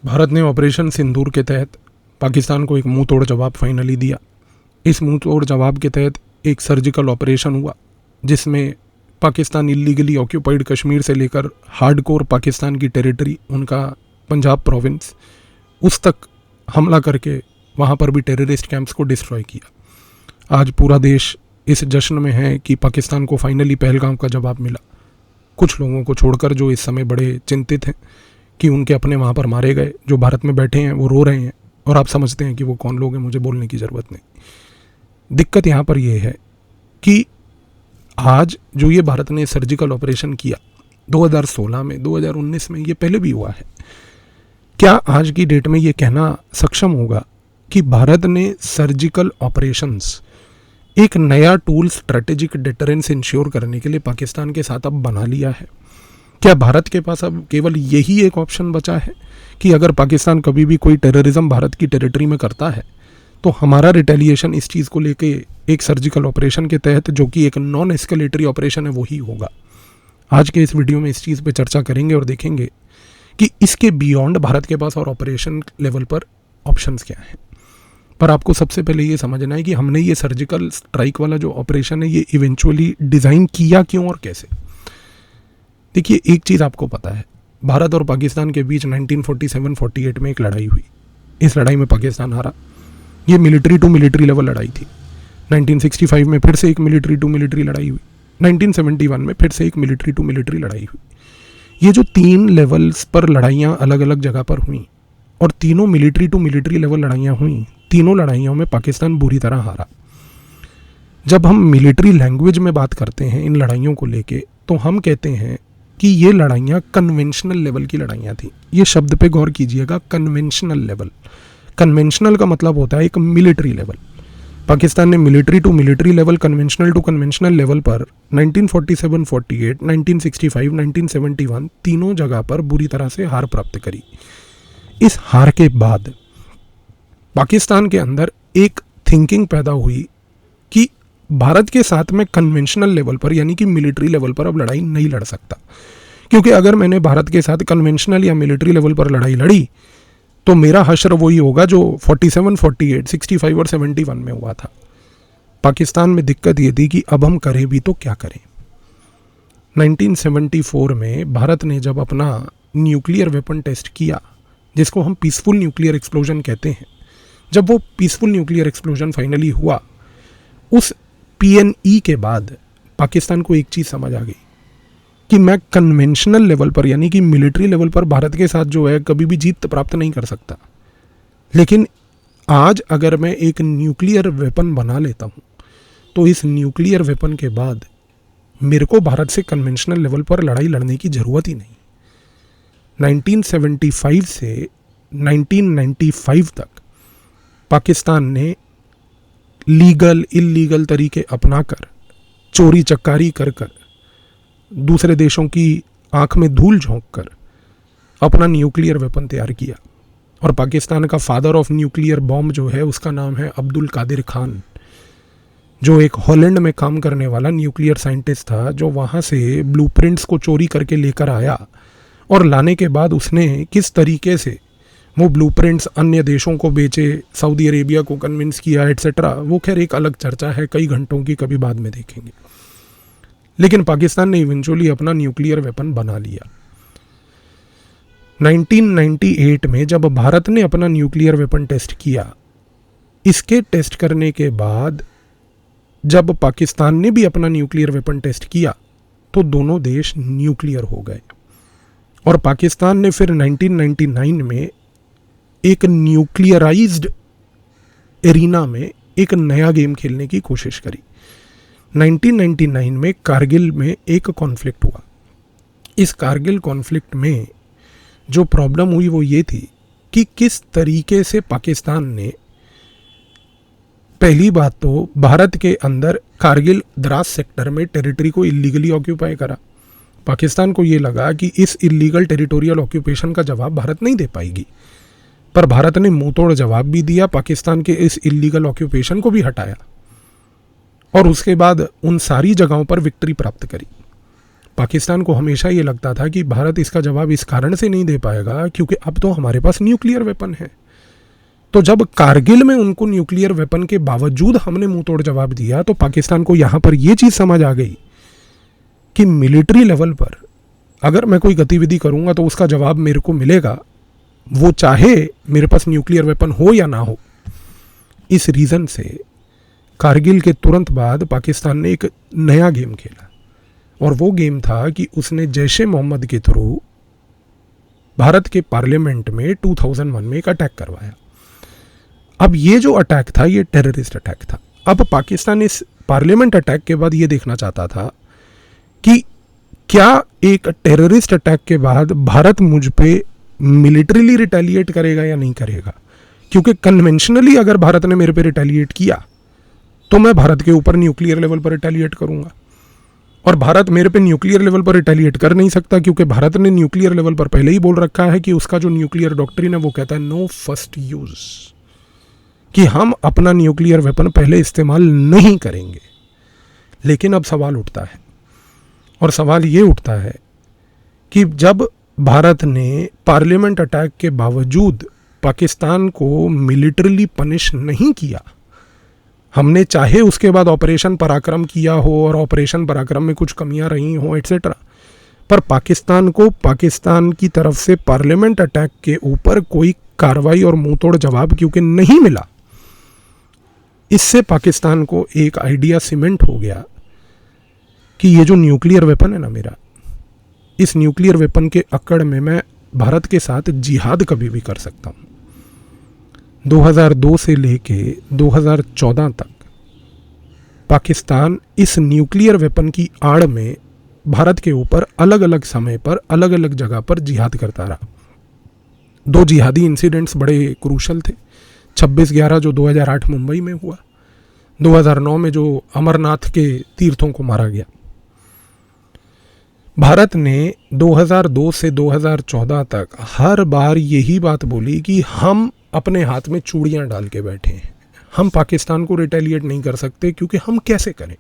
भारत ने ऑपरेशन सिंदूर के तहत पाकिस्तान को एक मुंह तोड़ जवाब फाइनली दिया। इस मुंह तोड़ जवाब के तहत एक सर्जिकल ऑपरेशन हुआ जिसमें पाकिस्तान इलीगली ऑक्यूपाइड कश्मीर से लेकर हार्डकोर पाकिस्तान की टेरिटरी, उनका पंजाब प्रोविंस, उस तक हमला करके वहाँ पर भी टेररिस्ट कैंप्स को डिस्ट्रॉय किया। आज पूरा देश इस जश्न में है कि पाकिस्तान को फाइनली पहलगाम का जवाब मिला। कुछ लोगों को छोड़कर जो इस समय बड़े चिंतित हैं कि उनके अपने वहाँ पर मारे गए, जो भारत में बैठे हैं वो रो रहे हैं और आप समझते हैं कि वो कौन लोग हैं, मुझे बोलने की ज़रूरत नहीं। दिक्कत यहाँ पर ये है कि आज जो ये भारत ने सर्जिकल ऑपरेशन किया 2016 में, 2019 में, ये पहले भी हुआ है। क्या आज की डेट में ये कहना सक्षम होगा कि भारत ने सर्जिकल ऑपरेशंस एक नया टूल स्ट्रेटेजिक डिटरेंस इंश्योर करने के लिए पाकिस्तान के साथ अब बना लिया है? क्या भारत के पास अब केवल यही एक ऑप्शन बचा है कि अगर पाकिस्तान कभी भी कोई टेररिज्म भारत की टेरिटरी में करता है तो हमारा रिटेलिएशन इस चीज़ को लेके एक सर्जिकल ऑपरेशन के तहत, जो कि एक नॉन एस्केलेटरी ऑपरेशन है, वही होगा? आज के इस वीडियो में इस चीज़ पे चर्चा करेंगे और देखेंगे कि इसके बियॉन्ड भारत के पास और ऑपरेशन लेवल पर ऑप्शंस क्या हैं। पर आपको सबसे पहले ये समझना है कि हमने ये सर्जिकल स्ट्राइक वाला जो ऑपरेशन है ये इवेंचुअली डिज़ाइन किया क्यों और कैसे। देखिए, एक चीज़ आपको पता है, भारत और पाकिस्तान के बीच 1947-48 में एक लड़ाई हुई। इस लड़ाई में पाकिस्तान हारा। ये मिलिट्री टू मिलिट्री लेवल लड़ाई थी। 1965 में फिर से एक मिलिट्री टू मिलिट्री लड़ाई हुई। 1971 में फिर से एक मिलिट्री टू मिलिट्री लड़ाई हुई। ये जो 3 लेवल्स पर लड़ाइयाँ अलग अलग जगह पर हुई और तीनों मिलिट्री टू मिलिट्री लेवल लड़ाइयाँ हुई, तीनों लड़ाइयों में पाकिस्तान बुरी तरह हारा। जब हम मिलिट्री लैंग्वेज में बात करते हैं इन लड़ाइयों को लेके, तो हम कहते हैं कि ये लड़ाइयाँ कन्वेंशनल लेवल की लड़ाइयाँ थी। ये शब्द पे गौर कीजिएगा, कन्वेंशनल लेवल। कन्वेंशनल का मतलब होता है एक मिलिट्री लेवल। पाकिस्तान ने military to military level, conventional to conventional level पर 1947-48, 1965, 1971 तीनों जगह पर बुरी तरह से हार प्राप्त करी। इस हार के बाद पाकिस्तान के अंदर एक थिंकिंग पैदा हुई कि भारत के साथ में कन्वेंशनल लेवल पर, यानी कि मिलिट्री लेवल पर अब लड़ाई नहीं लड़ सकता, क्योंकि अगर मैंने भारत के साथ कन्वेंशनल या मिलिट्री लेवल पर लड़ाई लड़ी तो मेरा हश्र वही होगा जो 47, 48, 65 और 71 में हुआ था। पाकिस्तान में दिक्कत ये थी कि अब हम करें भी तो क्या करें। 1974 में भारत ने जब अपना न्यूक्लियर वेपन टेस्ट किया, जिसको हम पीसफुल न्यूक्लियर एक्सप्लोजन कहते हैं, जब वो पीसफुल न्यूक्लियर एक्सप्लोजन फाइनली हुआ, उस PNE के बाद पाकिस्तान को एक चीज़ समझ आ गई कि मैं कन्वेंशनल लेवल पर, यानी कि मिलिट्री लेवल पर भारत के साथ जो है कभी भी जीत प्राप्त नहीं कर सकता, लेकिन आज अगर मैं एक न्यूक्लियर वेपन बना लेता हूँ तो इस न्यूक्लियर वेपन के बाद मेरे को भारत से कन्वेंशनल लेवल पर लड़ाई लड़ने की ज़रूरत ही नहीं। 1975 से 1995 तक पाकिस्तान ने लीगल इल्लीगल तरीके अपनाकर, चोरी चक्कारी कर कर, दूसरे देशों की आंख में धूल झोंक कर अपना न्यूक्लियर वेपन तैयार किया। और पाकिस्तान का फादर ऑफ न्यूक्लियर बॉम्ब जो है उसका नाम है अब्दुल कादिर खान, जो एक हॉलैंड में काम करने वाला न्यूक्लियर साइंटिस्ट था, जो वहाँ से ब्लूप्रिंट्स को चोरी करके लेकर आया और लाने के बाद उसने किस तरीके से वो ब्लूप्रिंट्स अन्य देशों को बेचे, सऊदी अरेबिया को कन्विंस किया, एटसेट्रा, वो खैर एक अलग चर्चा है, कई घंटों की, कभी बाद में देखेंगे। लेकिन पाकिस्तान ने इवेंचुअली अपना न्यूक्लियर वेपन बना लिया। 1998 में जब भारत ने अपना न्यूक्लियर वेपन टेस्ट किया, इसके टेस्ट करने के बाद जब पाकिस्तान ने भी अपना न्यूक्लियर वेपन टेस्ट किया तो दोनों देश न्यूक्लियर हो गए। और पाकिस्तान ने फिर 1999 में एक न्यूक्लियराइज्ड एरिना में एक नया गेम खेलने की कोशिश करी। 1999 में कारगिल में एक कॉन्फ्लिक्ट हुआ। इस कारगिल कॉन्फ्लिक्ट में जो प्रॉब्लम हुई वो ये थी कि किस तरीके से पाकिस्तान ने, पहली बात तो भारत के अंदर कारगिल द्रास सेक्टर में टेरिटरी को इलीगली ऑक्यूपाई करा। पाकिस्तान को ये लगा कि इस इलीगल टेरिटोरियल ऑक्यूपेशन का जवाब भारत नहीं दे पाएगी, पर भारत ने मुंह तोड़ जवाब भी दिया, पाकिस्तान के इस इलीगल ऑक्यूपेशन को भी हटाया और उसके बाद उन सारी जगहों पर विक्ट्री प्राप्त करी। पाकिस्तान को हमेशा ये लगता था कि भारत इसका जवाब इस कारण से नहीं दे पाएगा क्योंकि अब तो हमारे पास न्यूक्लियर वेपन है। तो जब कारगिल में उनको न्यूक्लियर वेपन के बावजूद हमने मुंह तोड़ जवाब दिया तो पाकिस्तान को यहाँ पर ये चीज़ समझ आ गई कि मिलिट्री लेवल पर अगर मैं कोई गतिविधि करूँगा तो उसका जवाब मेरे को मिलेगा, वो चाहे मेरे पास न्यूक्लियर वेपन हो या ना हो। इस रीज़न से कारगिल के तुरंत बाद पाकिस्तान ने एक नया गेम खेला और वो गेम था कि उसने जैश ए मोहम्मद के थ्रू भारत के पार्लियामेंट में 2001 में एक अटैक करवाया। अब ये जो अटैक था ये टेररिस्ट अटैक था। अब पाकिस्तान इस पार्लियामेंट अटैक के बाद ये देखना चाहता था कि क्या एक टेररिस्ट अटैक के बाद भारत मुझ पे मिलिट्रीली रिटेलिएट करेगा या नहीं करेगा, क्योंकि कन्वेंशनली अगर भारत ने मेरे पे रिटेलिएट किया तो मैं भारत के ऊपर न्यूक्लियर लेवल पर रिटेलिएट करूंगा और भारत मेरे पे न्यूक्लियर लेवल पर रिटेलिएट कर नहीं सकता क्योंकि भारत ने न्यूक्लियर लेवल पर पहले ही बोल रखा है कि उसका जो न्यूक्लियर डॉक्ट्रिन है वो कहता है नो फर्स्ट यूज, कि हम अपना न्यूक्लियर वेपन पहले इस्तेमाल नहीं करेंगे। लेकिन अब सवाल उठता है और सवाल ये उठता है कि जब भारत ने पार्लियामेंट अटैक के बावजूद पाकिस्तान को मिलिटरीली पनिश नहीं किया, हमने चाहे उसके बाद ऑपरेशन पराक्रम किया हो और ऑपरेशन पराक्रम में कुछ कमियां रही हों एट्सेट्रा, पर पाकिस्तान को पाकिस्तान की तरफ से पार्लियामेंट अटैक के ऊपर कोई कार्रवाई और मुंहतोड़ जवाब क्योंकि नहीं मिला, इससे पाकिस्तान को एक आइडिया सीमेंट हो गया कि ये जो न्यूक्लियर वेपन है ना मेरा, इस न्यूक्लियर वेपन के अकड़ में मैं भारत के साथ जिहाद कभी भी कर सकता हूँ। 2002 से लेके 2014 तक पाकिस्तान इस न्यूक्लियर वेपन की आड़ में भारत के ऊपर अलग अलग समय पर अलग अलग जगह पर जिहाद करता रहा। 2 जिहादी इंसिडेंट्स बड़े क्रूशल थे। 26/11 जो 2008 मुंबई में हुआ, 2009 में जो अमरनाथ के तीर्थों को मारा गया। भारत ने 2002 से 2014 तक हर बार यही बात बोली कि हम अपने हाथ में चूड़ियां डाल के बैठे हैं, हम पाकिस्तान को रिटेलिएट नहीं कर सकते क्योंकि हम कैसे करें,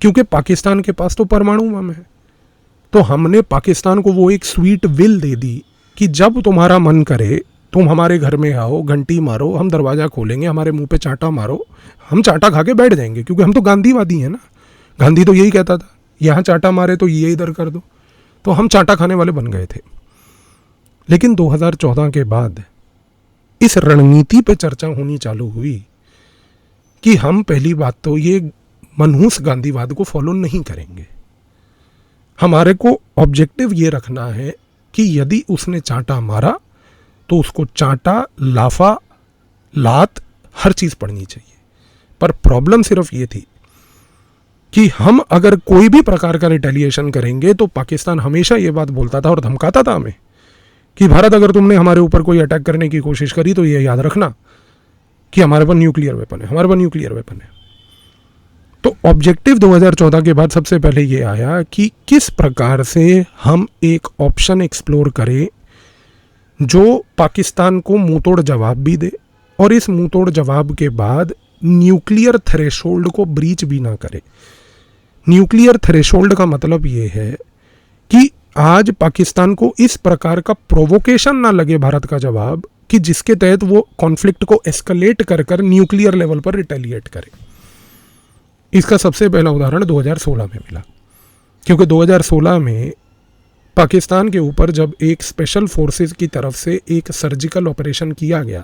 क्योंकि पाकिस्तान के पास तो परमाणु बम है। तो हमने पाकिस्तान को वो एक स्वीट विल दे दी कि जब तुम्हारा मन करे तुम हमारे घर में आओ, घंटी मारो, हम दरवाज़ा खोलेंगे, हमारे मुंह पे चाटा मारो, हम चाटा खा के बैठ जाएंगे, क्योंकि हम तो गांधीवादी हैं ना। गांधी तो यही कहता था, यहाँ चाटा मारे तो ये इधर कर दो, तो हम चाटा खाने वाले बन गए थे। लेकिन 2014 के बाद इस रणनीति पे चर्चा होनी चालू हुई कि हम पहली बात तो ये मनहूस गांधीवाद को फॉलो नहीं करेंगे। हमारे को ऑब्जेक्टिव ये रखना है कि यदि उसने चांटा मारा तो उसको चांटा, लाफा, लात हर चीज़ पड़नी चाहिए। पर प्रॉब्लम सिर्फ ये थी कि हम अगर कोई भी प्रकार का रिटेलिएशन करेंगे तो पाकिस्तान हमेशा ये बात बोलता था और धमकाता था हमें कि भारत अगर तुमने हमारे ऊपर कोई अटैक करने की कोशिश करी तो ये याद रखना कि हमारे पास न्यूक्लियर वेपन है, हमारे पास न्यूक्लियर वेपन है। तो ऑब्जेक्टिव 2014 के बाद सबसे पहले ये आया कि किस प्रकार से हम एक ऑप्शन एक्सप्लोर करें जो पाकिस्तान को मुंहतोड़ जवाब भी दे और इस मुंहतोड़ जवाब के बाद न्यूक्लियर थ्रेशोल्ड को ब्रीच भी ना करे। न्यूक्लियर थ्रेशोल्ड का मतलब ये है कि आज पाकिस्तान को इस प्रकार का प्रोवोकेशन ना लगे भारत का जवाब कि जिसके तहत वो कॉन्फ्लिक्ट को एस्केलेट कर कर न्यूक्लियर लेवल पर रिटेलिएट करे। इसका सबसे पहला उदाहरण 2016 में मिला, क्योंकि 2016 में पाकिस्तान के ऊपर जब एक स्पेशल फोर्सेस की तरफ से एक सर्जिकल ऑपरेशन किया गया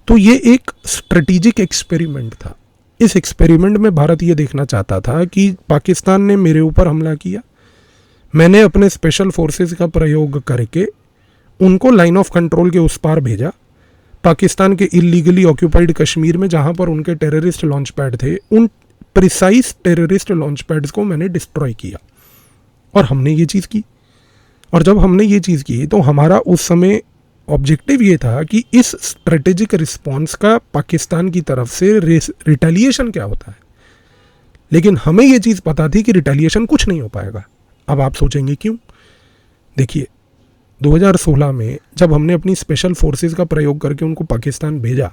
तो ये एक स्ट्रेटेजिक एक्सपेरिमेंट था। इस एक्सपेरिमेंट में भारत ये देखना चाहता था कि पाकिस्तान ने मेरे ऊपर हमला किया, मैंने अपने स्पेशल फोर्सेस का प्रयोग करके उनको लाइन ऑफ कंट्रोल के उस पार भेजा, पाकिस्तान के इलीगली ऑक्यूपाइड कश्मीर में जहाँ पर उनके टेररिस्ट लॉन्च पैड थे, उन प्रिसाइज टेररिस्ट लॉन्च पैड्स को मैंने डिस्ट्रॉय किया। और हमने ये चीज़ की, और जब हमने ये चीज़ की तो हमारा उस समय ऑब्जेक्टिव ये था कि इस स्ट्रेटेजिक रिस्पॉन्स का पाकिस्तान की तरफ से रिटेलिएशन क्या होता है। लेकिन हमें ये चीज़ पता थी कि रिटेलिएशन कुछ नहीं हो पाएगा। अब आप सोचेंगे क्यों? देखिए, 2016 में जब हमने अपनी स्पेशल फोर्सेस का प्रयोग करके उनको पाकिस्तान भेजा,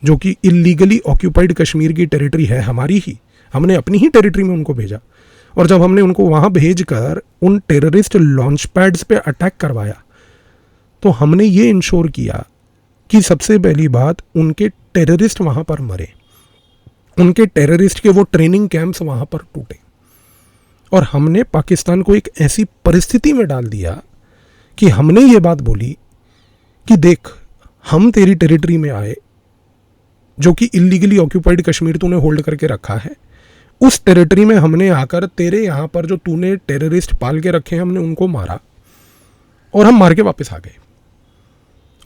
जो कि इलीगली ऑक्यूपाइड कश्मीर की टेरिटरी है हमारी ही, हमने अपनी ही टेरिटरी में उनको भेजा, और जब हमने उनको वहाँ भेजकर उन टेररिस्ट लॉन्च पैड्स पे अटैक करवाया तो हमने ये इंश्योर किया कि सबसे पहली बात उनके टेररिस्ट वहाँ पर मरे, उनके टेररिस्ट के वो ट्रेनिंग कैंप्स वहाँ पर टूटे। और हमने पाकिस्तान को एक ऐसी परिस्थिति में डाल दिया कि हमने ये बात बोली कि देख, हम तेरी टेरिटरी में आए, जो कि इलीगली ऑक्यूपाइड कश्मीर तूने होल्ड करके रखा है, उस टेरिटरी में हमने आकर तेरे यहाँ पर जो तूने टेररिस्ट पाल के रखे हैं हमने उनको मारा और हम मार के वापस आ गए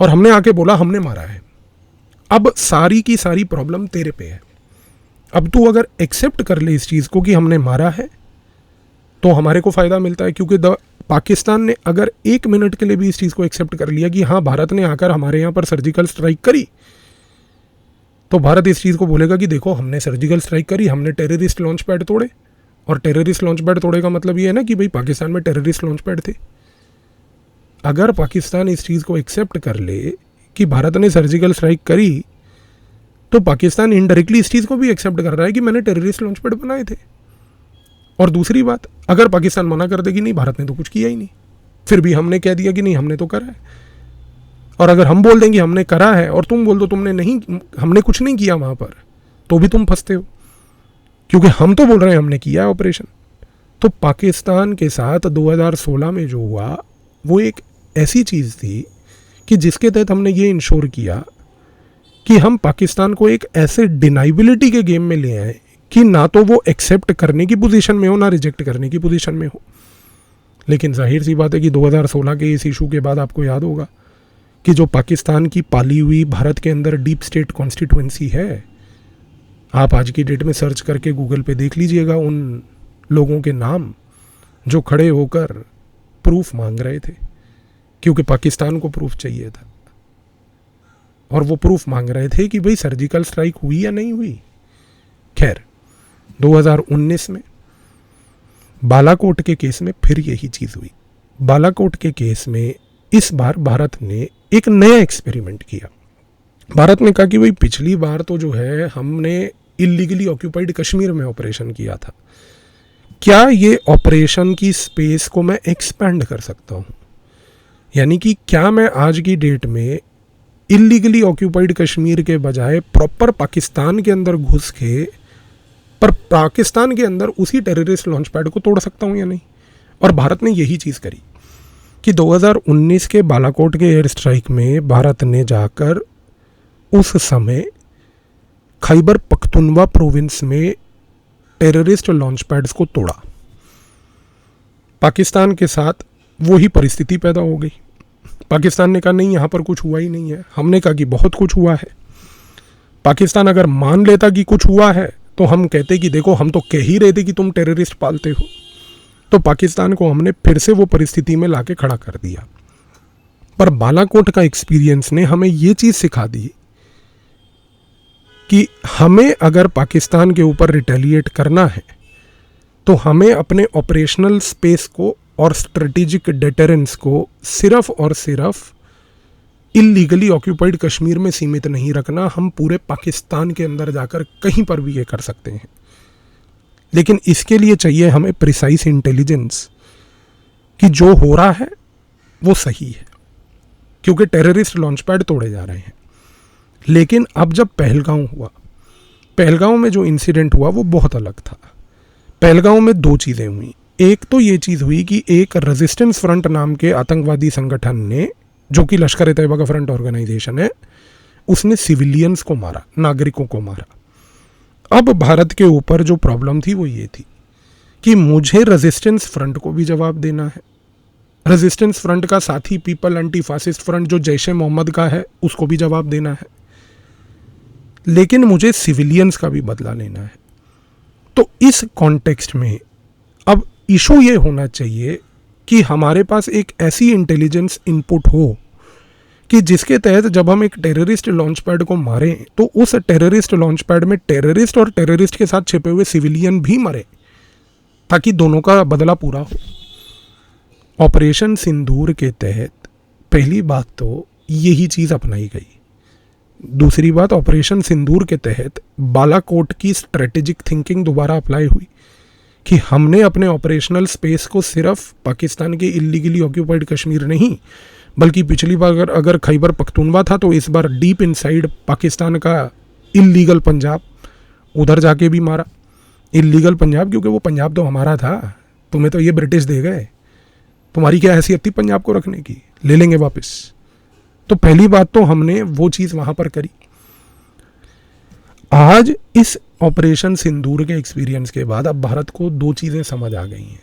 और हमने आके बोला हमने मारा है। अब सारी की सारी प्रॉब्लम तेरे पे है। अब तू अगर एक्सेप्ट कर ले इस चीज़ को कि हमने मारा है तो हमारे को फ़ायदा मिलता है, क्योंकि पाकिस्तान ने अगर 1 मिनट के लिए भी इस चीज़ को एक्सेप्ट कर लिया कि हाँ भारत ने आकर हमारे यहाँ पर सर्जिकल स्ट्राइक करी, तो भारत इस चीज़ को बोलेगा कि देखो हमने सर्जिकल स्ट्राइक करी, हमने टेररिस्ट लॉन्च पैड तोड़े। और टेररिस्ट लॉन्च पैड तोड़े का मतलब ये है ना कि भाई पाकिस्तान में टेररिस्ट लॉन्च पैड थे। अगर पाकिस्तान इस चीज़ को एक्सेप्ट कर ले कि भारत ने सर्जिकल स्ट्राइक करी, तो पाकिस्तान इनडायरेक्टली इस चीज़ को भी एक्सेप्ट कर रहा है कि मैंने टेररिस्ट लॉन्च पैड बनाए थे। और दूसरी बात, अगर पाकिस्तान मना कर दे कि नहीं भारत ने तो कुछ किया ही नहीं, फिर भी हमने कह दिया कि नहीं हमने तो करा है। और अगर हम बोल देंगे हमने करा है और तुम बोल दो तुमने नहीं, हमने कुछ नहीं किया वहाँ पर, तो भी तुम फंसते हो, क्योंकि हम तो बोल रहे हैं हमने किया है ऑपरेशन। तो पाकिस्तान के साथ 2016 में जो हुआ वो एक ऐसी चीज़ थी कि जिसके तहत हमने ये इंश्योर किया कि हम पाकिस्तान को एक ऐसे डिनाइबिलिटी के गेम में ले आए कि ना तो वो एक्सेप्ट करने की पोजीशन में हो ना रिजेक्ट करने की पोजीशन में हो। लेकिन जाहिर सी बात है कि 2016 के इस इशू के बाद आपको याद होगा कि जो पाकिस्तान की पाली हुई भारत के अंदर डीप स्टेट कॉन्स्टिट्यूएंसी है, आप आज की डेट में सर्च करके गूगल पे देख लीजिएगा उन लोगों के नाम जो खड़े होकर प्रूफ मांग रहे थे, क्योंकि पाकिस्तान को प्रूफ चाहिए था और वो प्रूफ मांग रहे थे कि भाई सर्जिकल स्ट्राइक हुई या नहीं हुई। खैर 2019 में बालाकोट के केस में फिर यही चीज़ हुई। बालाकोट के केस में इस बार भारत ने एक नया एक्सपेरिमेंट किया। भारत ने कहा कि भाई पिछली बार तो जो है हमने इलीगली ऑक्यूपाइड कश्मीर में ऑपरेशन किया था, क्या ये ऑपरेशन की स्पेस को मैं एक्सपेंड कर सकता हूँ, यानी कि क्या मैं आज की डेट में इलीगली ऑक्यूपाइड कश्मीर के बजाय प्रॉपर पाकिस्तान के अंदर घुस के पर पाकिस्तान के अंदर उसी टेररिस्ट लॉन्च पैड को तोड़ सकता हूँ या नहीं। और भारत ने यही चीज़ करी कि 2019 के बालाकोट के एयर स्ट्राइक में भारत ने जाकर उस समय खैबर पख्तूनवा प्रोविंस में टेररिस्ट लॉन्च पैड्स को तोड़ा। पाकिस्तान के साथ वही परिस्थिति पैदा हो गई। पाकिस्तान ने कहा नहीं यहाँ पर कुछ हुआ ही नहीं है, हमने कहा कि बहुत कुछ हुआ है। पाकिस्तान अगर मान लेता कि कुछ हुआ है तो हम कहते कि देखो हम तो कह ही रहे थे कि तुम टेररिस्ट पालते हो। तो पाकिस्तान को हमने फिर से वो परिस्थिति में लाके खड़ा कर दिया। पर बालाकोट का एक्सपीरियंस ने हमें ये चीज़ सिखा दी कि हमें अगर पाकिस्तान के ऊपर रिटेलिएट करना है तो हमें अपने ऑपरेशनल स्पेस को और स्ट्रेटेजिक डेटरेंस को सिर्फ और सिर्फ इलीगली ऑक्यूपाइड कश्मीर में सीमित नहीं रखना। हम पूरे पाकिस्तान के अंदर जाकर कहीं पर भी ये कर सकते हैं, लेकिन इसके लिए चाहिए हमें प्रिसाइज इंटेलिजेंस कि जो हो रहा है वो सही है, क्योंकि टेररिस्ट लॉन्च पैड तोड़े जा रहे हैं। लेकिन अब जब पहलगांव हुआ, पहलगांव में जो इंसिडेंट हुआ वो बहुत अलग था। पहलगांव में 2 चीज़ें हुई। एक तो ये चीज़ हुई कि एक रेजिस्टेंस फ्रंट नाम के आतंकवादी संगठन ने, जो कि लश्कर ए तैयबा का फ्रंट ऑर्गेनाइजेशन है, उसने सिविलियंस को मारा, नागरिकों को मारा। अब भारत के ऊपर जो प्रॉब्लम थी वो ये थी कि मुझे रेजिस्टेंस फ्रंट को भी जवाब देना है। रेजिस्टेंस फ्रंट का साथी पीपल एंटी फासिस्ट फ्रंट जो जैश ए मोहम्मद का है उसको भी जवाब देना है, लेकिन मुझे सिविलियंस का भी बदला लेना है। तो इस कॉन्टेक्स्ट में अब इशू ये होना चाहिए कि हमारे पास एक ऐसी इंटेलिजेंस इनपुट हो कि जिसके तहत जब हम एक टेररिस्ट लॉन्च पैड को मारें तो उस टेररिस्ट लॉन्च पैड में टेररिस्ट और टेररिस्ट के साथ छिपे हुए सिविलियन भी मरे, ताकि दोनों का बदला पूरा हो। ऑपरेशन सिंदूर के तहत पहली बात तो यही चीज़ अपनाई गई। दूसरी बात, ऑपरेशन सिंदूर के तहत बालाकोट की स्ट्रेटेजिक थिंकिंग दोबारा अप्लाई हुई कि हमने अपने ऑपरेशनल स्पेस को सिर्फ पाकिस्तान के इलीगली ऑक्यूपाइड कश्मीर नहीं, बल्कि पिछली बार अगर खैबर पख्तूनवा था तो इस बार डीप इनसाइड पाकिस्तान का इलीगल पंजाब, उधर जाके भी मारा। इलीगल पंजाब क्योंकि वो पंजाब तो हमारा था, तुम्हें तो ये ब्रिटिश दे गए, तुम्हारी क्या हैसियत थी पंजाब को रखने की, ले लेंगे वापस। तो पहली बात तो हमने वो चीज़ वहाँ पर करी। आज इस ऑपरेशन सिंदूर के एक्सपीरियंस के बाद अब भारत को दो चीज़ें समझ आ गई हैं।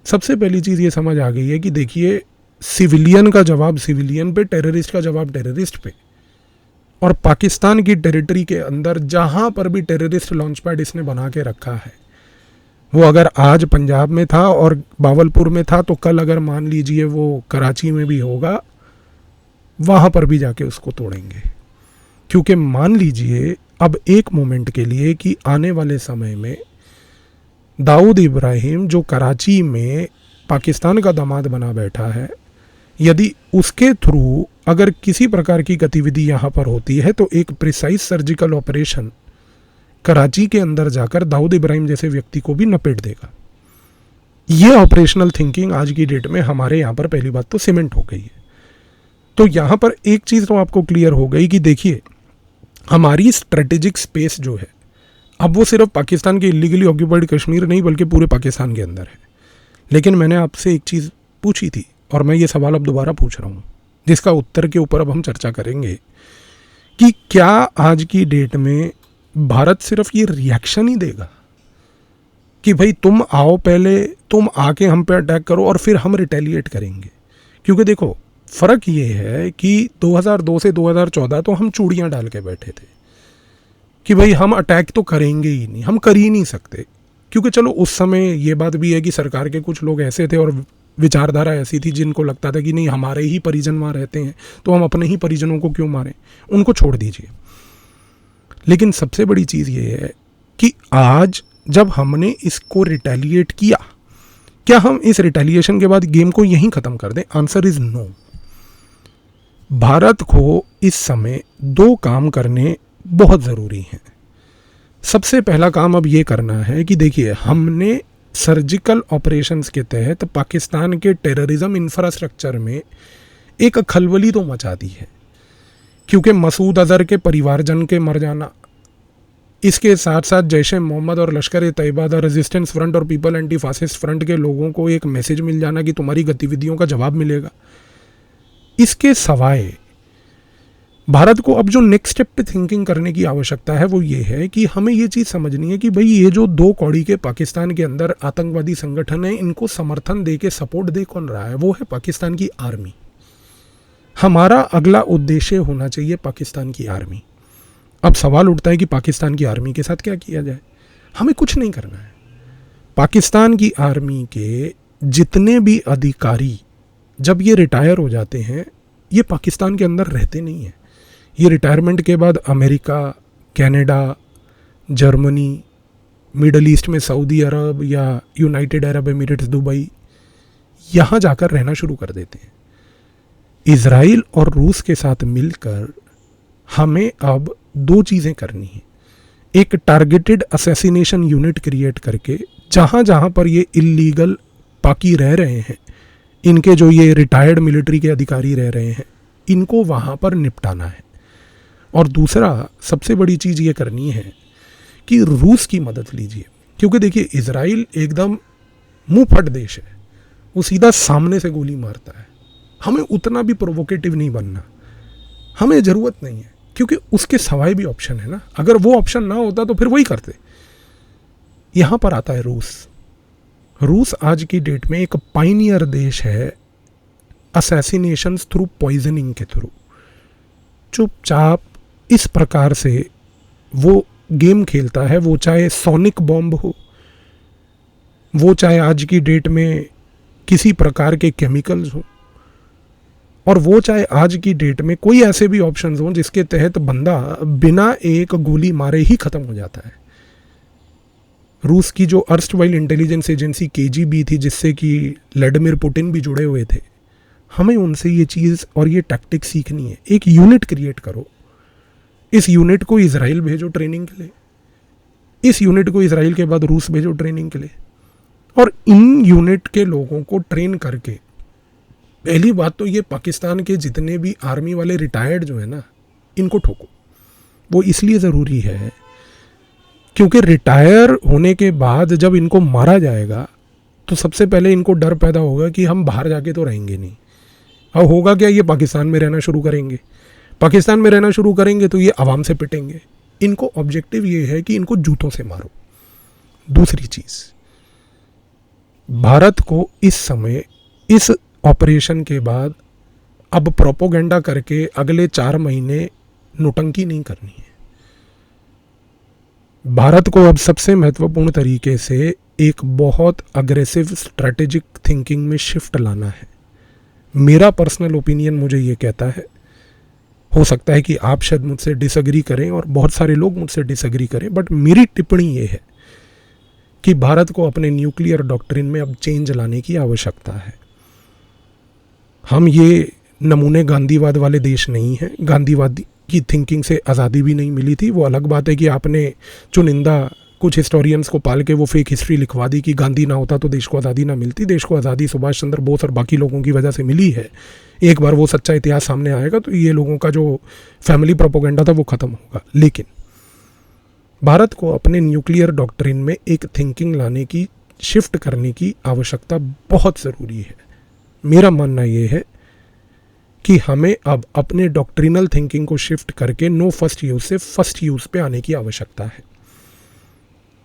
सबसे पहली चीज़ ये समझ आ गई है कि देखिए, सिविलियन का जवाब सिविलियन पे, टेररिस्ट का जवाब टेररिस्ट पे। और पाकिस्तान की टेरिटरी के अंदर जहाँ पर भी टेररिस्ट लॉन्च पैड इसने बना के रखा है, वो अगर आज पंजाब में था और बावलपुर में था तो कल अगर मान लीजिए वो कराची में भी होगा, वहाँ पर भी जाके उसको तोड़ेंगे। क्योंकि मान लीजिए अब एक मोमेंट के लिए कि आने वाले समय में दाऊद इब्राहिम जो कराची में पाकिस्तान का दामाद बना बैठा है, यदि उसके थ्रू अगर किसी प्रकार की गतिविधि यहाँ पर होती है तो एक प्रिसाइज सर्जिकल ऑपरेशन कराची के अंदर जाकर दाऊद इब्राहिम जैसे व्यक्ति को भी नपेट देगा। ये ऑपरेशनल थिंकिंग आज की डेट में हमारे यहाँ पर पहली बात तो सीमेंट हो गई है। तो यहाँ पर एक चीज़ तो आपको क्लियर हो गई कि देखिए, हमारी स्ट्रेटेजिक स्पेस जो है अब वो सिर्फ पाकिस्तान के इलीगली ऑक्यूपाइड कश्मीर नहीं बल्कि पूरे पाकिस्तान के अंदर है। लेकिन मैंने आपसे एक चीज़ पूछी थी और मैं ये सवाल अब दोबारा पूछ रहा हूँ, जिसका उत्तर के ऊपर अब हम चर्चा करेंगे कि क्या आज की डेट में भारत सिर्फ ये रिएक्शन ही देगा कि भाई तुम आओ पहले, तुम आके हम पे अटैक करो और फिर हम रिटेलिएट करेंगे। क्योंकि देखो, फ़र्क ये है कि 2002 से 2014 तो हम चूड़ियाँ डाल के बैठे थे कि भाई हम अटैक तो करेंगे ही नहीं, हम कर ही नहीं सकते। क्योंकि चलो उस समय ये बात भी है कि सरकार के कुछ लोग ऐसे थे और विचारधारा ऐसी थी जिनको लगता था कि नहीं, हमारे ही परिजन वहाँ रहते हैं तो हम अपने ही परिजनों को क्यों मारें, उनको छोड़ दीजिए। लेकिन सबसे बड़ी चीज़ ये है कि आज जब हमने इसको रिटेलिएट किया, क्या हम इस रिटेलिएशन के बाद गेम को यहीं ख़त्म कर दें? Answer is no. भारत को इस समय दो काम करने बहुत ज़रूरी हैं। सबसे पहला काम अब ये करना है कि देखिए, हमने सर्जिकल ऑपरेशंस के तहत पाकिस्तान के टेररिज्म इंफ्रास्ट्रक्चर में एक खलबली तो मचा दी है। क्योंकि मसूद अज़हर के परिवारजन के मर जाना, इसके साथ साथ जैश ए मोहम्मद और लश्कर ए तैयबा, द रेजिस्टेंस फ्रंट और पीपल एंटी फासिस्ट फ्रंट के लोगों को एक मैसेज मिल जाना कि तुम्हारी गतिविधियों का जवाब मिलेगा। इसके सवाए भारत को अब जो नेक्स्ट स्टेप पे थिंकिंग करने की आवश्यकता है वो ये है कि हमें ये चीज़ समझनी है कि भाई ये जो दो कौड़ी के पाकिस्तान के अंदर आतंकवादी संगठन है, इनको समर्थन दे के सपोर्ट दे कौन रहा है? वो है पाकिस्तान की आर्मी। हमारा अगला उद्देश्य होना चाहिए पाकिस्तान की आर्मी। अब सवाल उठता है कि पाकिस्तान की आर्मी के साथ क्या किया जाए? हमें कुछ नहीं करना है। पाकिस्तान की आर्मी के जितने भी अधिकारी जब ये रिटायर हो जाते हैं, ये पाकिस्तान के अंदर रहते नहीं हैं। ये रिटायरमेंट के बाद America, Canada, Germany, middle east में सऊदी अरब या यूनाइटेड अरब एमिरेट्स, दुबई, यहाँ जाकर रहना शुरू कर देते हैं। इज़राइल और रूस के साथ मिलकर हमें अब दो चीज़ें करनी हैं। एक टारगेटेड असैसिनेशन यूनिट क्रिएट करके जहाँ जहाँ पर ये इलीगल पाकी रह रहे हैं, इनके जो ये रिटायर्ड मिलिट्री के अधिकारी रह रहे हैं, इनको वहाँ पर निपटाना है। और दूसरा सबसे बड़ी चीज़ ये करनी है कि रूस की मदद लीजिए। क्योंकि देखिए, इज़राइल एकदम मुंह फट देश है, वो सीधा सामने से गोली मारता है। हमें उतना भी प्रोवोकेटिव नहीं बनना, हमें ज़रूरत नहीं है, क्योंकि उसके सवाए भी ऑप्शन है ना। अगर वो ऑप्शन ना होता तो फिर वही करते। यहाँ पर आता है रूस। रूस आज की डेट में एक पाइनियर देश है असैसिनेशंस थ्रू पॉइजनिंग के थ्रू। चुपचाप इस प्रकार से वो गेम खेलता है, वो चाहे सोनिक बॉम्ब हो, वो चाहे आज की डेट में किसी प्रकार के केमिकल्स हो, और वो चाहे आज की डेट में कोई ऐसे भी ऑप्शंस हों जिसके तहत बंदा बिना एक गोली मारे ही ख़त्म हो जाता है। रूस की जो अर्स्टवाइल इंटेलिजेंस एजेंसी KGB थी, जिससे कि व्लादिमीर पुतिन भी जुड़े हुए थे, हमें उनसे ये चीज़ और ये टैक्टिक सीखनी है। एक यूनिट क्रिएट करो, इस यूनिट को इज़राइल भेजो ट्रेनिंग के लिए, इस यूनिट को इज़राइल के बाद रूस भेजो ट्रेनिंग के लिए, और इन यूनिट के लोगों को ट्रेन करके, पहली बात तो ये पाकिस्तान के जितने भी आर्मी वाले रिटायर्ड जो है ना, इनको ठोको। वो इसलिए ज़रूरी है क्योंकि रिटायर होने के बाद जब इनको मारा जाएगा तो सबसे पहले इनको डर पैदा होगा कि हम बाहर जाके तो रहेंगे नहीं। अब होगा क्या, ये पाकिस्तान में रहना शुरू करेंगे। पाकिस्तान में रहना शुरू करेंगे तो ये आवाम से पिटेंगे। इनको ऑब्जेक्टिव ये है कि इनको जूतों से मारो। दूसरी चीज़, भारत को इस समय इस ऑपरेशन के बाद अब प्रोपोगेंडा करके अगले 4 महीने नोटंकी नहीं करनी है। भारत को अब सबसे महत्वपूर्ण तरीके से एक बहुत अग्रेसिव स्ट्रैटेजिक थिंकिंग में शिफ्ट लाना है। मेरा पर्सनल ओपिनियन मुझे ये कहता है, हो सकता है कि आप शायद मुझसे डिसएग्री करें और बहुत सारे लोग मुझसे डिसएग्री करें, बट मेरी टिप्पणी ये है कि भारत को अपने न्यूक्लियर डॉक्ट्रिन में अब चेंज लाने की आवश्यकता है। हम ये नमूने गांधीवाद वाले देश नहीं हैं। गांधीवाद की थिंकिंग से आज़ादी भी नहीं मिली थी। वो अलग बात है कि आपने चुनिंदा कुछ हिस्टोरियंस को पाल के वो फेक हिस्ट्री लिखवा दी कि गांधी ना होता तो देश को आज़ादी ना मिलती। देश को आज़ादी सुभाष चंद्र बोस और बाकी लोगों की वजह से मिली है। एक बार वो सच्चा इतिहास सामने आएगा तो ये लोगों का जो फैमिली प्रोपोगेंडा था वो ख़त्म होगा। लेकिन भारत को अपने न्यूक्लियर डॉक्ट्रिन में एक थिंकिंग लाने की, शिफ्ट करने की आवश्यकता बहुत ज़रूरी है। मेरा मानना ये है कि हमें अब अपने डॉक्ट्रिनल थिंकिंग को शिफ्ट करके नो फर्स्ट यूज़ से फर्स्ट यूज़ पे आने की आवश्यकता है।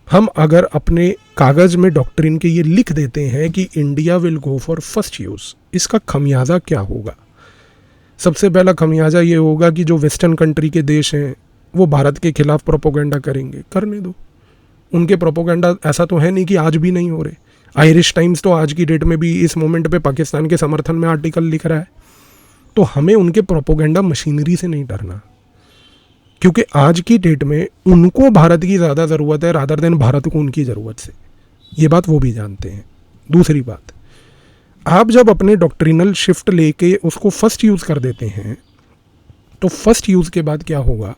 हम अगर अपने कागज़ में डॉक्ट्रिन के ये लिख देते हैं कि India will go for first use, इसका खमियाजा क्या होगा? सबसे पहला खमियाजा ये होगा कि जो वेस्टर्न कंट्री के देश हैं वो भारत के खिलाफ प्रोपोगेंडा करेंगे। करने दो, उनके प्रोपोगेंडा ऐसा तो है नहीं कि आज भी नहीं हो रहे। आयरिश टाइम्स तो आज की डेट में भी इस मोमेंट पे पाकिस्तान के समर्थन में आर्टिकल लिख रहा है। तो हमें उनके प्रोपोगेंडा मशीनरी से नहीं डरना, क्योंकि आज की डेट में उनको भारत की ज़्यादा ज़रूरत है रादर देन भारत को उनकी ज़रूरत से। ये बात वो भी जानते हैं। दूसरी बात, आप जब अपने डॉक्ट्रिनल शिफ्ट लेके उसको फर्स्ट यूज़ कर देते हैं तो फर्स्ट यूज़ के बाद क्या होगा,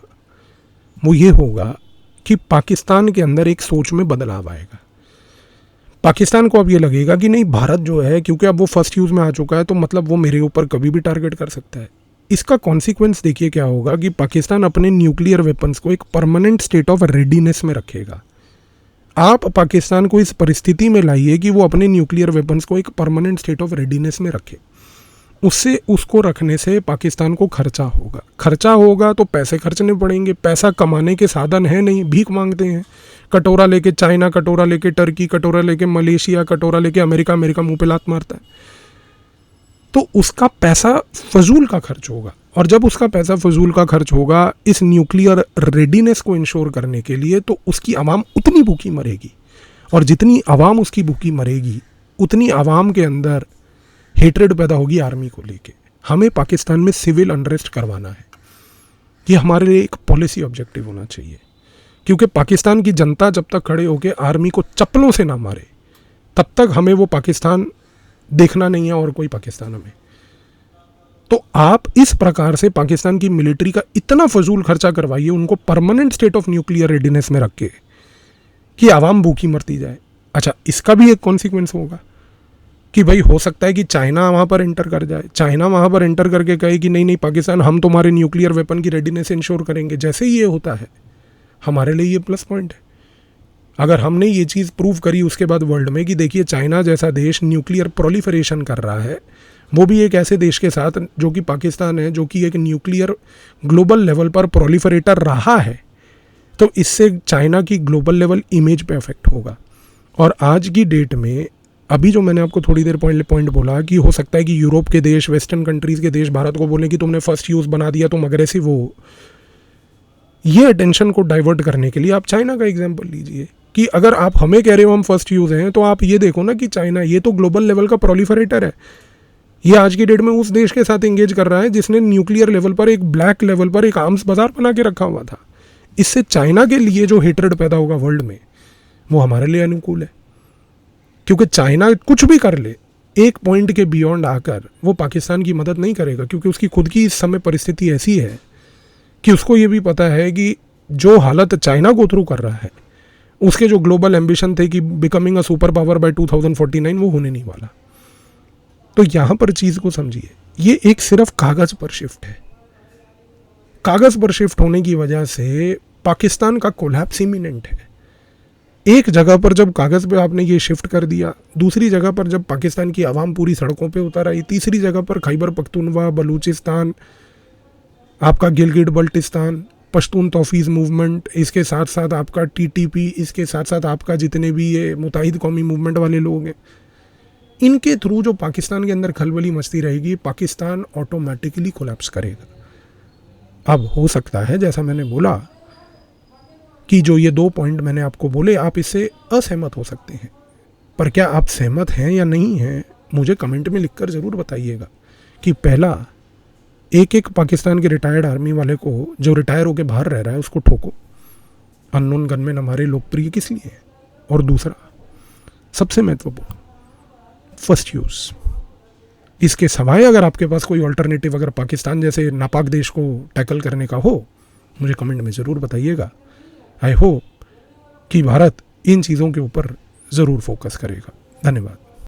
वो ये होगा कि पाकिस्तान के अंदर एक सोच में बदलाव आएगा। पाकिस्तान को अब ये लगेगा कि नहीं, भारत जो है क्योंकि अब वो फर्स्ट यूज़ में आ चुका है तो मतलब वो मेरे ऊपर कभी भी टारगेट कर सकता है। इसका कॉन्सिक्वेंस देखिए क्या होगा कि पाकिस्तान अपने न्यूक्लियर वेपन्स को एक परमानेंट स्टेट ऑफ रेडीनेस में रखेगा। आप पाकिस्तान को इस परिस्थिति में लाइए कि वो अपने न्यूक्लियर वेपन्स को एक परमानेंट स्टेट ऑफ रेडीनेस में रखे। उससे, उसको रखने से पाकिस्तान को खर्चा होगा। खर्चा होगा तो पैसे खर्चने पड़ेंगे। पैसा कमाने के साधन है नहीं, भीख मांगते हैं। कटोरा लेके चाइना, कटोरा लेके टर्की, कटोरा लेके मलेशिया, कटोरा लेके अमेरिका, अमेरिका मुंह पे लात मारता है। तो उसका पैसा फजूल का खर्च होगा। और जब उसका पैसा फजूल का खर्च होगा इस न्यूक्लियर रेडीनेस को इंश्योर करने के लिए, तो उसकी आवाम उतनी भूखी मरेगी। और जितनी आवाम उसकी भूखी मरेगी उतनी आवाम के अंदर हेट्रेड पैदा होगी आर्मी को लेके। हमें पाकिस्तान में सिविल अनरेस्ट करवाना है। ये हमारे लिए एक पॉलिसी ऑब्जेक्टिव होना चाहिए, क्योंकि पाकिस्तान की जनता जब तक खड़े होकर आर्मी को चप्पलों से ना मारे तब तक हमें वो पाकिस्तान देखना नहीं है और कोई पाकिस्तान हमें। तो आप इस प्रकार से पाकिस्तान की मिलिट्री का इतना फजूल खर्चा करवाइए, उनको permanent state of nuclear readiness में रख के, कि आवाम भूखी मरती जाए। अच्छा, इसका भी एक कॉन्सिक्वेंस होगा कि भाई हो सकता है कि चाइना वहाँ पर एंटर कर जाए। चाइना वहाँ पर एंटर करके कहे कि नहीं नहीं पाकिस्तान, हम तुम्हारे न्यूक्लियर वेपन की रेडीनेस इंश्योर करेंगे। जैसे ही ये होता है हमारे लिए ये प्लस पॉइंट है। अगर हमने ये चीज़ प्रूव करी उसके बाद वर्ल्ड में कि देखिए चाइना जैसा देश न्यूक्लियर प्रोलिफरेशन कर रहा है, वो भी एक ऐसे देश के साथ जो कि पाकिस्तान है, जो कि एक न्यूक्लियर ग्लोबल लेवल पर प्रोलिफरेटर रहा है, तो इससे चाइना की ग्लोबल लेवल इमेज पे इफेक्ट होगा। और आज की डेट में अभी जो मैंने आपको थोड़ी देर पॉइंट बोला कि हो सकता है कि यूरोप के देश, वेस्टर्न कंट्रीज़ के देश भारत को बोलें कि तुमने फर्स्ट यूज़ बना दिया, तुम अग्रेसिव हो। ये अटेंशन को डाइवर्ट करने के लिए आप चाइना का एग्जाम्पल लीजिए कि अगर आप हमें कह रहे हो हम फर्स्ट यूज़ हैं, तो आप ये देखो ना कि चाइना ये तो ग्लोबल लेवल का प्रोलिफरेटर है। ये आज की डेट में उस देश के साथ एंगेज कर रहा है जिसने न्यूक्लियर लेवल पर, एक ब्लैक लेवल पर एक आर्म्स बाजार बना के रखा हुआ था। इससे चाइना के लिए जो हेट्रेड पैदा होगा वर्ल्ड में, वो हमारे लिए अनुकूल है। क्योंकि चाइना कुछ भी कर ले, एक पॉइंट के बियॉन्ड आकर वो पाकिस्तान की मदद नहीं करेगा, क्योंकि उसकी खुद की इस समय परिस्थिति ऐसी है कि उसको ये भी पता है कि जो हालत चाइना को थ्रू कर रहा है उसके जो ग्लोबल एम्बिशन थे कि becoming a super power bye 2049, वो होने नहीं वाला। तो यहाँ पर चीज़ को समझिए, ये एक सिर्फ कागज़ पर शिफ्ट है। कागज़ पर शिफ्ट होने की वजह से पाकिस्तान का कोलैप्स इमिनेंट है। एक जगह पर जब कागज़ पे आपने ये शिफ्ट कर दिया, दूसरी जगह पर जब पाकिस्तान की आवाम पूरी सड़कों पे उतर आई, तीसरी जगह पर खैबर पख्तूनवा, बलूचिस्तान, आपका गिलगिट बल्टिस्तान, पश्तून तौफीज़ मूवमेंट, इसके साथ साथ आपका TTP, इसके साथ साथ आपका जितने भी ये मुत्ताहिद कौमी मूवमेंट वाले लोग हैं, इनके थ्रू जो पाकिस्तान के अंदर खलबली मचती रहेगी, पाकिस्तान ऑटोमेटिकली कोलैप्स करेगा। अब हो सकता है, जैसा मैंने बोला, कि जो ये 2 पॉइंट मैंने आपको बोले, आप इससे असहमत हो सकते हैं, पर क्या आप सहमत हैं या नहीं हैं, मुझे कमेंट में लिखकर ज़रूर बताइएगा। कि पहला, एक पाकिस्तान के रिटायर्ड आर्मी वाले को जो रिटायर होकर बाहर रह रहा है उसको ठोको। अननोन गनमैन हमारे लोकप्रिय किस लिए हैं? और दूसरा, सबसे महत्वपूर्ण, फर्स्ट यूज़। इसके सिवाय अगर आपके पास कोई ऑल्टरनेटिव, अगर पाकिस्तान जैसे नापाक देश को टैकल करने का हो, मुझे कमेंट में ज़रूर बताइएगा। आई होप कि भारत इन चीज़ों के ऊपर ज़रूर फोकस करेगा। धन्यवाद।